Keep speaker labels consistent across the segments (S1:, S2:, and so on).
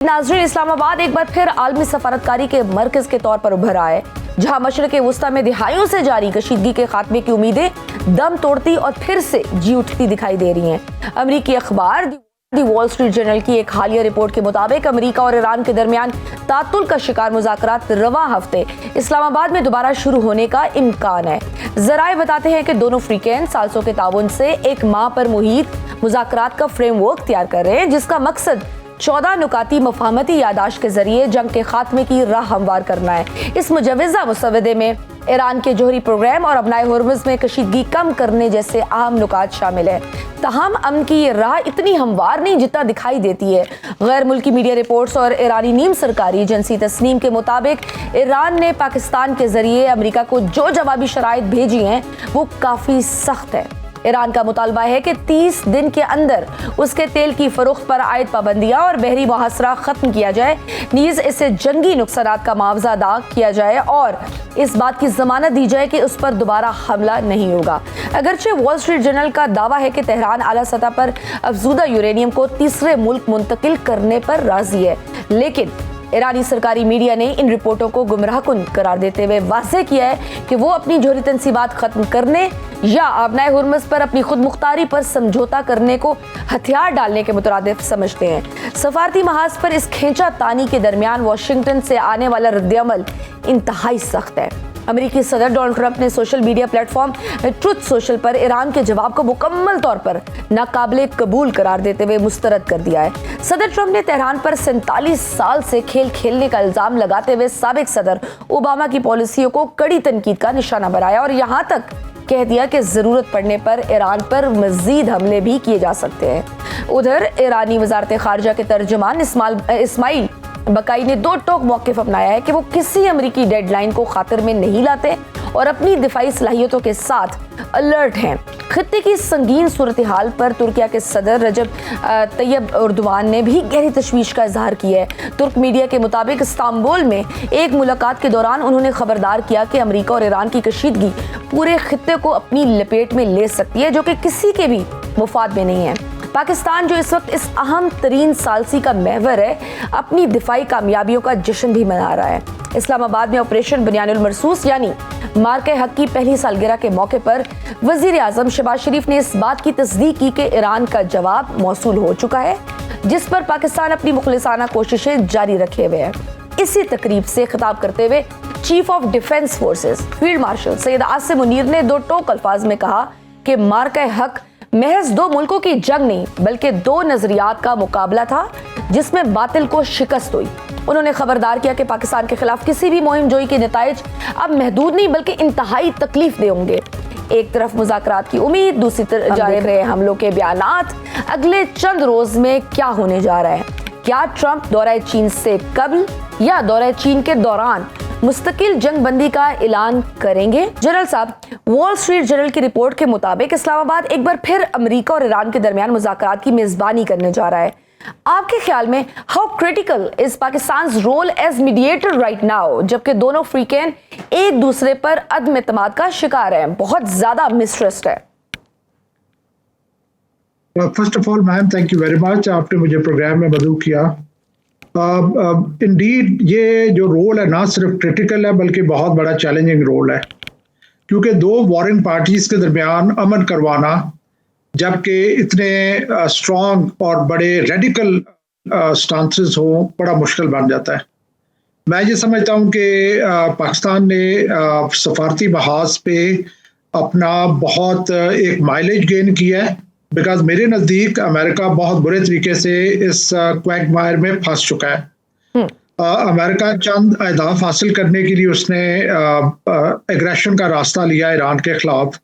S1: नाज़रीन, इस्लामाबाद एक बार फिर आलमी सफारतकारी के मरकज के तौर पर उभर आए, जहां मशरक़ वुस्ता में दिहाइयों से जारी कशीदगी के खात्मे की उम्मीदें दम तोड़ती और फिर से जी उठती दिखाई दे रही हैं। अमरीकी अखबार दी वॉल स्ट्रीट जर्नल की एक हालिया रिपोर्ट के मुताबिक अमेरिका और ईरान के दरमियान तातुल का शिकार मुज़ाकरात रवां हफ्ते इस्लामाबाद में दोबारा शुरू होने का इम्कान है। जराए बताते हैं कि दोनों फ्रीकैन साल्सों के ताउन से एक माह पर मुहित मुज़ाकरात का फ्रेमवर्क तैयार कर रहे हैं, जिसका मकसद 14 नुकाती मफाहमती यादाश्त के जरिए जंग के खात्मे की राह हमवार करना है। इस मुजव्वज़ा मुसवदे में ईरान के जोहरी प्रोग्राम और अपनाए हुर्मुज़ में कशीदगी कम करने जैसे अहम नुकात शामिल है। तहम अमन की ये राह इतनी हमवार नहीं जितना दिखाई देती है। गैर मुल्की मीडिया रिपोर्ट्स और ईरानी नीम सरकारी एजेंसी तस्नीम के मुताबिक ईरान ने पाकिस्तान के जरिए अमेरिका को जो जवाबी शराइत भेजी हैं वो काफ़ी सख्त है। ईरान का मुतालबा है कि 30 दिन के अंदर उसके तेल की फरोख्त पर आयद पाबंदियां और बहरी मुहासरा खत्म किया जाए, नीज़ इससे जंगी नुकसानात का मुआवजा अदा किया जाए और इस बात की जमानत दी जाए कि उस पर दोबारा हमला नहीं होगा। अगरचे वॉल स्ट्रीट जर्नल का दावा है कि तेहरान आला सतह पर अफजूदा यूरेनियम को तीसरे मुल्क मुंतकिल करने पर राजी है, लेकिन ईरानी सरकारी मीडिया ने इन रिपोर्टों को गुमराहकुन करार देते हुए वाज़ेह किया है कि वो अपनी जोहरी तंसीबात खत्म करने या अपनाए हुर्मुज़ पर अपनी खुद मुख्तारी पर समझौता करने को हथियार डालने के मुतरादिफ समझते हैं। सफारती महाज पर इस खींचा तानी के दरमियान वाशिंगटन से आने वाला रद्द-ए-अमल इंतहाई सख्त है। अमेरिकी सदर डोनाल्ड ट्रंप ने social media platform truth social पर ईरान के जवाब को मुकम्मल तौर पर नाकाबिले कबूल करार देते हुए मुस्तरद कर दिया है। सदर ट्रंप ने तेहरान पर 47 साल से खेल खेलने का इल्जाम लगाते हुए साबिक सदर ओबामा की पॉलिसियों को कड़ी तनकीद का निशाना बनाया और यहाँ तक कह दिया कि जरूरत पड़ने पर ईरान पर मजीद हमले भी किए जा सकते हैं। उधर ईरानी वजारत खारजा के तर्जुमान इस्माइल बकाई ने दो टोक मौक़िफ़ अपनाया है कि वो किसी अमरीकी डेडलाइन को खातिर में नहीं लाते और अपनी दिफाई सलाहियतों के साथ अलर्ट हैं। खित्ते की संगीन सूरत हाल पर तुर्किया के सदर रजब तैयब एर्दोगान ने भी गहरी तशवीश का इजहार किया है। तुर्क मीडिया के मुताबिक इस्तांबुल में एक मुलाकात के दौरान उन्होंने खबरदार किया कि अमेरिका और ईरान की कशीदगी पूरे खित्ते को अपनी लपेट में ले सकती है, जो कि किसी के भी मुफाद में नहीं है। पाकिस्तान, जो इस वक्त इस अहम तरीन सालसी का महवर है, अपनी दिफाई कामयाबियों का जश्न भी मना रहा है। इस्लामाबाद में ऑपरेशन बुनियानुल मरसूस यानी मार्के हक की पहली सालगिरह के मौके पर वजीर आजम शहबाज शरीफ ने इस बात की तस्दीक की कि ईरान का जवाब मौसूल हो चुका है, जिस पर पाकिस्तान अपनी मुखलिसाना कोशिशें जारी रखे हुए है। इसी तकरीब से खिताब करते हुए chief of defence forces field marshal Syed Asim Munir ने दो टोक अल्फाज में कहा कि मार्के हक महज दो मुल्कों की जंग नहीं बल्कि दो नजरियात का मुकाबला था, जिसमें बातिल को शिकस्त हुई। उन्होंने खबरदार किया कि पाकिस्तान के खिलाफ किसी भी मुहिम जोई के नताइज अब महदूद नहीं बल्कि इंतहाई तकलीफ दे होंगे। एक तरफ मुज़ाकरात की उम्मीद, दूसरी तरफ जारी रहे हमलों के बयानात। अगले चंद रोज में क्या होने जा रहा है? क्या ट्रंप दौरा चीन से कबल या दौरा चीन के दौरान मुस्तकिल जंग बंदी का ऐलान करेंगे? जनरल साहब, वॉल स्ट्रीट जर्नल की रिपोर्ट के मुताबिक इस्लामाबाद एक बार फिर अमेरिका और ईरान के दरमियान मुज़ाकरात की मेजबानी करने जा रहा है। आपके ख्याल में how critical is Pakistan role as mediator right now, जबकि दोनों फ्रीकैन एक दूसरे पर अदम एतमाद का शिकार हैं, बहुत ज्यादा मिसट्रस्ट है?
S2: First of all ma'am, thank you very much, आपने मुझे प्रोग्राम में मदऊ किया। इंडीड ये जो रोल है ना सिर्फ क्रिटिकल है बल्कि बहुत बड़ा चैलेंजिंग रोल है, क्योंकि दो वॉरिंग पार्टीज के दरमियान अमन करवाना, जबकि इतने स्ट्रॉन्ग और बड़े रेडिकल स्टांसेस हो, बड़ा मुश्किल बन जाता है। मैं ये समझता हूँ कि पाकिस्तान ने सफारती महाज पे अपना बहुत एक माइलेज गेन किया है, बिकॉज मेरे नज़दीक अमेरिका बहुत बुरे तरीके से इस क्वैगमायर में फंस चुका है। अमेरिका चंद अहदाफ हासिल करने के लिए उसने एग्रेशन का रास्ता लिया ईरान के खिलाफ,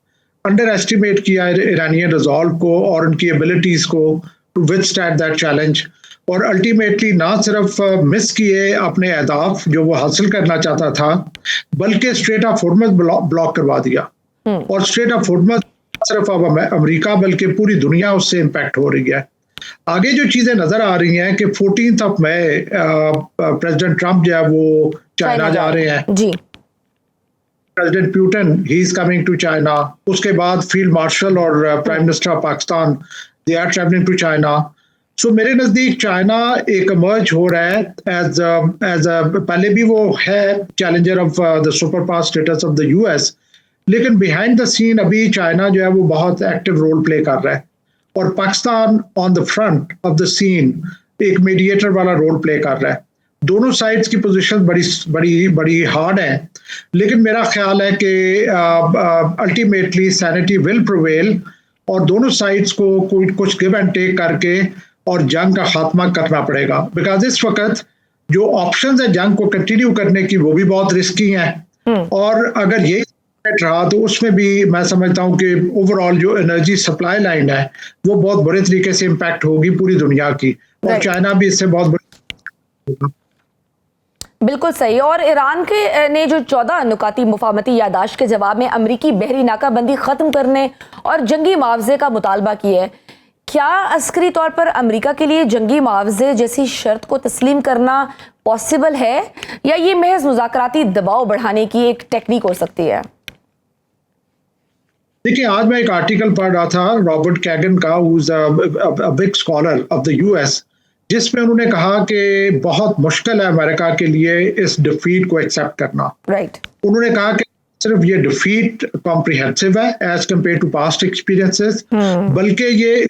S2: अंडर एस्टिमेट किया ईरानियन रिजॉल्व को और उनकी एबिलिटीज़ को टू विथस्टैंड दैट चैलेंज, और अल्टीमेटली ना सिर्फ मिस किए अपने अहदाफ जो वो हासिल करना चाहता था, बल्कि स्ट्रेट ऑफ हॉर्मुज़ ब्लॉक करवा दिया। और स्ट्रेट ऑफ हॉर्मुज़ सिर्फ अब अमेरिका बल्कि पूरी दुनिया उससे इम्पैक्ट हो रही है। आगे जो चीज़ें नज़र आ रही हैं कि 14 मई प्रेसिडेंट ट्रंप जो है वो चाइना जा रहे हैं जी। President Putin he is coming to China. उसके बाद फील्ड मार्शल और prime minister of Pakistan they are travelling to China. So मेरे नज़दीक चाइना एक इमर्ज हो रहा है एज पहले भी वो है challenger of the super power status of the US, लेकिन बिहाइंड द सीन अभी चाइना जो है वो बहुत एक्टिव रोल प्ले कर रहा है और Pakistan on the front of the scene एक मीडिएटर वाला रोल प्ले कर रहा है। दोनों साइड्स की पोजीशन बड़ी बड़ी बड़ी हार्ड है, लेकिन मेरा ख्याल है कि अल्टीमेटली सैनिटी विल प्रिवेल और दोनों साइड्स को कोई कुछ गिव एंड टेक करके और जंग का खात्मा करना पड़ेगा, बिकॉज इस वक्त जो ऑप्शंस है जंग को कंटिन्यू करने की वो भी बहुत रिस्की हैं और अगर ये रहा तो उसमें भी मैं समझता हूं कि ओवरऑल जो एनर्जी सप्लाई लाइन है वो बहुत बुरे तरीके से इम्पैक्ट होगी पूरी दुनिया की और चाइना भी इससे बहुत बुरी।
S1: बिल्कुल सही। और ईरान के ने जो 14 नुकाती मुफाहमती यादाश्त के जवाब में अमरीकी बहरी नाकाबंदी खत्म करने और जंगी मुआवजे का मुतालबा किया है, क्या अस्करी तौर पर अमेरिका के लिए जंगी मुआवजे जैसी शर्त को तस्लीम करना पॉसिबल है या ये महज मुज़ाकराती दबाव बढ़ाने की एक टेक्निक हो सकती है?
S2: देखिए, आज मैं एक आर्टिकल पढ़ रहा था रॉबर्ट कैगन का, who is a big scholar of the US, जिसमें उन्होंने कहा कि बहुत मुश्किल है अमेरिका के लिए इस डिफीट को एक्सेप्ट करना।
S1: राइट।
S2: उन्होंने कहा कि सिर्फ ये डिफीट कॉम्प्रिहेंसिव है as compared to past experiences, बल्कि ये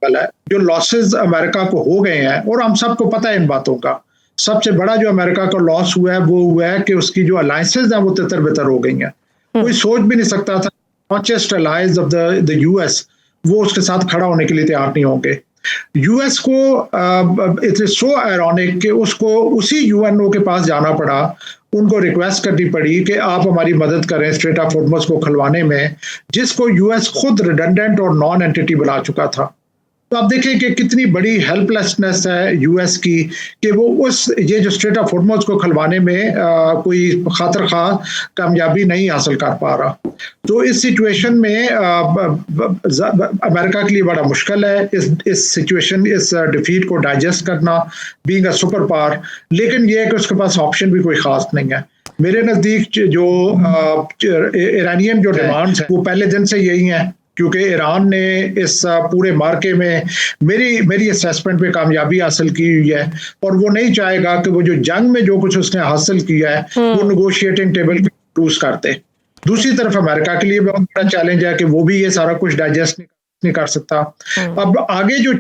S2: जो लॉसेस अमेरिका को हो गए हैं और हम सबको पता है इन बातों का, सबसे बड़ा जो अमेरिका का लॉस हुआ है वो हुआ है कि उसकी जो अलायंसेस हैं वो तितर बितर हो गई हैं। कोई सोच भी नहीं सकता था not allies of the US वो उसके साथ खड़ा होने के लिए तैयार नहीं होंगे। यूएस को इट इज सो आयरॉनिक कि उसको उसी यूएनओ के पास जाना पड़ा, उनको रिक्वेस्ट करनी पड़ी कि आप हमारी मदद करें स्ट्रेट ऑफ हॉर्मुज़ को खुलवाने में, जिसको यूएस खुद रिडंडेंट और नॉन एंटिटी बना चुका था। तो आप देखें कि कितनी बड़ी हेल्पलेसनेस है यूएस की कि वो ये जो स्ट्रेट ऑफ हॉर्मुज़ को खुलवाने में कोई खातिर खा कामयाबी नहीं हासिल कर पा रहा। तो इस सिचुएशन में अमेरिका के लिए बड़ा मुश्किल है इस सिचुएशन, इस डिफीट को डाइजेस्ट करना, बीइंग अ सुपर पावर। लेकिन ये है कि उसके पास ऑप्शन भी कोई खास नहीं है। मेरे नज़दीक जो ईरानियन जो डिमांड्स हैं वो पहले दिन से यही हैं, क्योंकि ईरान ने इस पूरे मार्के में मेरी असेसमेंट पे कामयाबी हासिल की हुई है और वो नहीं चाहेगा कि वो जो जंग में जो कुछ उसने हासिल किया है वो नेगोशिएटिंग टेबल पे लूज करते। दूसरी तरफ अमेरिका के लिए बहुत बड़ा चैलेंज है कि वो भी ये सारा कुछ डाइजेस्ट नहीं कर सकता। अब आगे जो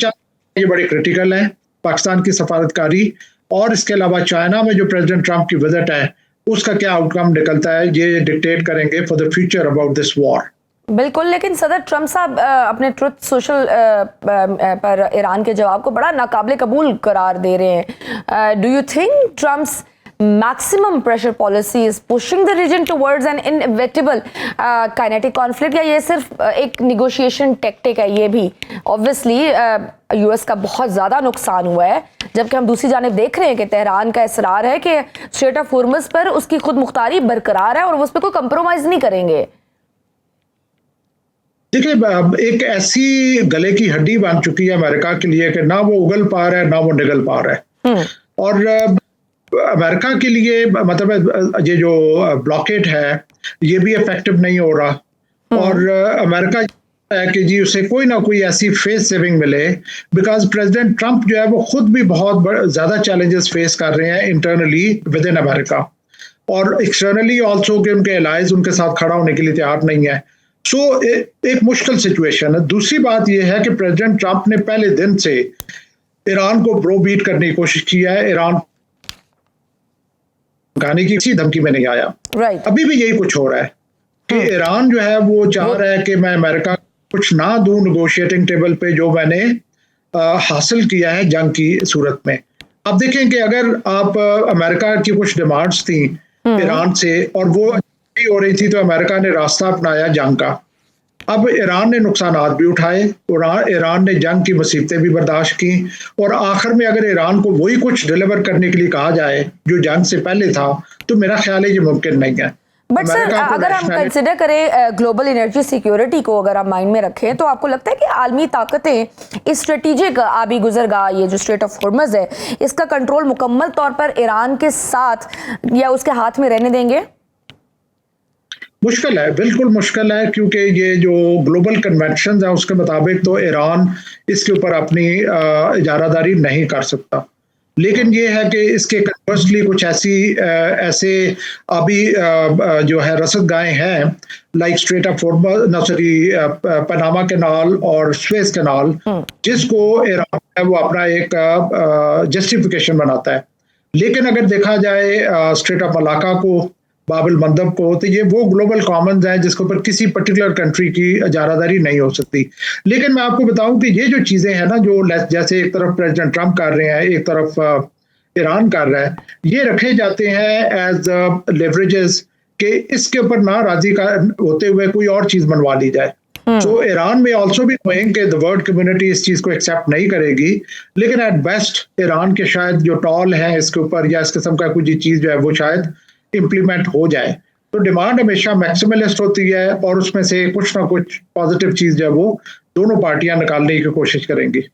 S2: ये बड़े क्रिटिकल है, पाकिस्तान की सफारतकारी और इसके अलावा चाइना में जो प्रेसिडेंट ट्रंप की विजिट है उसका क्या आउटकम निकलता है, ये डिक्टेट करेंगे for the future about this war.
S1: बिल्कुल, लेकिन सदर ट्रंप साहब अपने ट्रुथ सोशल पर ईरान के जवाब को बड़ा नाकाबिले कबूल करार दे रहे हैं। Do you think Trump's maximum pressure policy is pushing the region towards an inevitable kinetic conflict, या ये सिर्फ एक negotiation tactic है? ये भी obviously यूएस का बहुत ज़्यादा नुकसान हुआ है, जबकि हम दूसरी जानिब देख रहे हैं कि तेहरान का इसरार है कि स्ट्रेट ऑफ हॉर्मुज़ पर उसकी खुद मुख्तारी बरकरार है और वो उस पर कोई कंप्रोमाइज़ नहीं करेंगे।
S2: देखिए, एक ऐसी गले की हड्डी बन चुकी है अमेरिका के लिए कि ना वो उगल पा रहा है ना वो निगल पा रहा है। और अमेरिका के लिए मतलब ये जो ब्लॉकेट है ये भी इफेक्टिव नहीं हो रहा और अमेरिका है कि जी उसे कोई ना कोई ऐसी फेस सेविंग मिले, बिकॉज प्रेसिडेंट ट्रंप जो है वो खुद भी बहुत ज़्यादा चैलेंजेस फेस कर रहे हैं इंटरनली विद इन अमेरिका और एक्सटर्नली ऑल्सो कि उनके एलाइज उनके साथ खड़ा होने के लिए तैयार नहीं है। सो एक मुश्किल सिचुएशन है। दूसरी बात यह है कि प्रेसिडेंट ट्रंप ने पहले दिन से ईरान को ब्रो बीट करने की कोशिश की है, ईरान गाने की किसी धमकी में नहीं आया। अभी भी यही कुछ हो रहा है कि ईरान जो है वो चाह रहा है कि मैं अमेरिका कुछ ना दूं नेगोशिएटिंग टेबल पे जो मैंने हासिल किया है जंग की सूरत में। अब देखें कि अगर आप अमेरिका की कुछ डिमांड्स थी ईरान से और वो हो रही थी तो अमेरिका ने रास्ता अपनाया जंग का। अब ईरान ने नुकसानात भी उठाए और ईरान ने जंग की मुसीबतें भी बर्दाश्त की और आखिर में अगर ईरान को वही कुछ डिलीवर करने के लिए कहा जाए जो जंग से पहले था तो मेरा ख्याल है ये मुमकिन नहीं है।
S1: बट सर, अगर हम कंसिडर करें ग्लोबल एनर्जी सिक्योरिटी को, अगर आप माइंड में रखें, तो आपको लगता है कि आलमी ताकतें इस स्ट्रेटेजिक आबी गुजरगाह ये जो स्ट्रेट ऑफ हॉर्मुज़ है इसका कंट्रोल मुकम्मल तौर पर ईरान के साथ या उसके हाथ में रहने देंगे?
S2: मुश्किल है, बिल्कुल मुश्किल है, क्योंकि ये जो ग्लोबल कन्वेंशन है उसके मुताबिक तो ईरान इसके ऊपर अपनी इजारादारी नहीं कर सकता। लेकिन ये है कि इसके कन्वर्सली कुछ ऐसे अभी जो है रसदगाहें हैं, like strait of Hormuz, Panama canal और सुएज कैनाल, जिसको ईरान है वो अपना एक जस्टिफिकेशन बनाता है। लेकिन अगर देखा जाए स्ट्रेट ऑफ मलाका को, बाबल मंदब को, तो ये वो ग्लोबल कॉमन्स हैं जिसके ऊपर किसी पर्टिकुलर कंट्री की इजारादारी नहीं हो सकती। लेकिन मैं आपको बताऊं कि ये जो चीजें हैं ना, जो जैसे एक तरफ प्रेसिडेंट ट्रंप कर रहे हैं, एक तरफ ईरान कर रहा है, ये रखे जाते हैं एज लेवरेजेस कि इसके ऊपर ना राजी का होते हुए कोई और चीज बनवा ली जाए। तो ईरान में ऑल्सो भी नोइंग कि द वर्ल्ड कम्युनिटी इस चीज को एक्सेप्ट नहीं करेगी, लेकिन एट बेस्ट ईरान के शायद जो टॉल है इसके ऊपर या इस किस्म का कुछ चीज जो है वो शायद इम्प्लीमेंट हो जाए। तो डिमांड हमेशा मैक्सिमलिस्ट होती है और उसमें से कुछ ना कुछ पॉजिटिव चीज जो है वो दोनों पार्टियां निकालने की कोशिश करेंगी।